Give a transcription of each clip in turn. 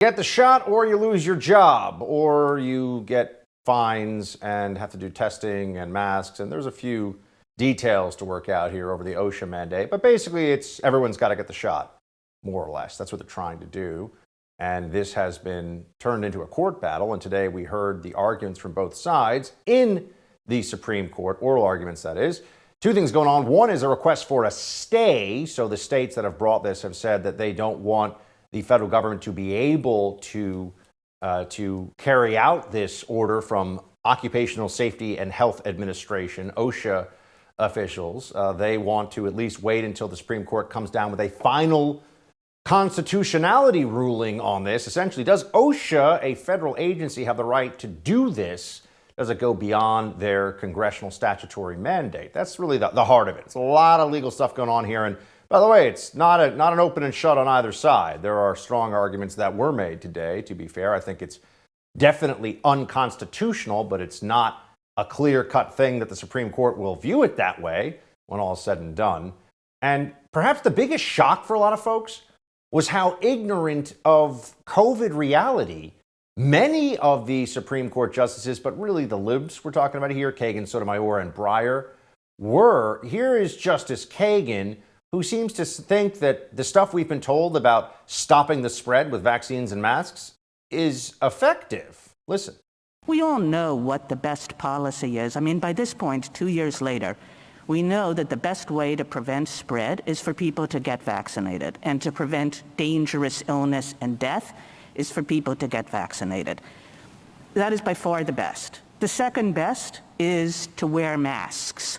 Get the shot or you lose your job, or you get fines and have to do testing and masks. And there's a few details to work out here over the OSHA mandate. But basically, it's everyone's got to get the shot, more or less. That's what they're trying to do. And this has been turned into a court battle. And today we heard the arguments from both sides in the Supreme Court, oral arguments, that is. Two things going on. One is a request for a stay. So the states that have brought this have said that they don't want the federal government to be able to carry out this order from Occupational Safety and Health Administration, OSHA officials. They want to at least wait until the Supreme Court comes down with a final constitutionality ruling on this. Essentially, does OSHA, a federal agency, have the right to do this? Does it go beyond their congressional statutory mandate? That's really the heart of it. It's a lot of legal stuff going on here. And by the way, it's not an open and shut on either side. There are strong arguments that were made today, to be fair. I think it's definitely unconstitutional, but it's not a clear-cut thing that the Supreme Court will view it that way when all is said and done. And perhaps the biggest shock for a lot of folks was how ignorant of COVID reality many of the Supreme Court justices, but really the libs we're talking about here, Kagan, Sotomayor, and Breyer, were. Here is Justice Kagan, who seems to think that the stuff we've been told about stopping the spread with vaccines and masks is effective. Listen. We all know what the best policy is. I mean, by this point, 2 years later, we know that the best way to prevent spread is for people to get vaccinated, and to prevent dangerous illness and death is for people to get vaccinated. That is by far the best. The second best is to wear masks.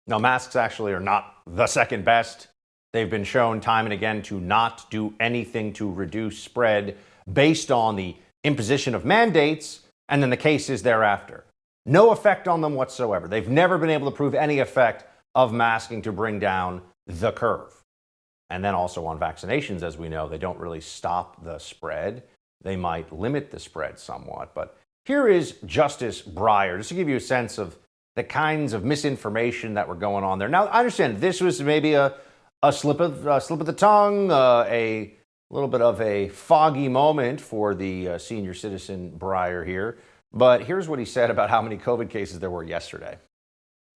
Now, masks actually are not the second best. They've been shown time and again to not do anything to reduce spread based on the imposition of mandates and then the cases thereafter. No effect on them whatsoever. They've never been able to prove any effect of masking to bring down the curve. And then also on vaccinations, as we know, they don't really stop the spread. They might limit the spread somewhat. But here is Justice Breyer, just to give you a sense of the kinds of misinformation that were going on there. Now, I understand this was maybe a slip of the tongue, a little bit of a foggy moment for the senior citizen Breyer here. But here's what he said about how many COVID cases there were yesterday.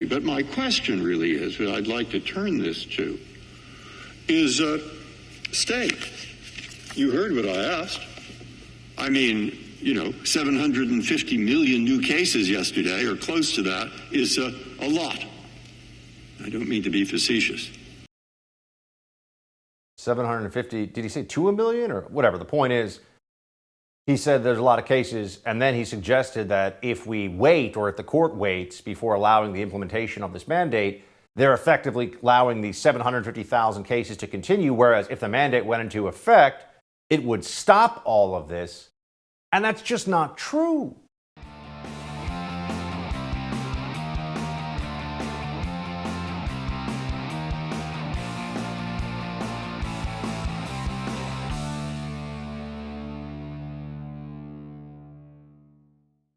But my question really is, what I'd like to turn this to, is stay. You heard what I asked. I mean, 750 million new cases yesterday, or close to that, is a lot. I don't mean to be facetious. 750, did he say 2 million or whatever? The point is, he said there's a lot of cases, and then he suggested that if we wait, or if the court waits before allowing the implementation of this mandate, they're effectively allowing these 750,000 cases to continue, whereas if the mandate went into effect, it would stop all of this. And that's just not true.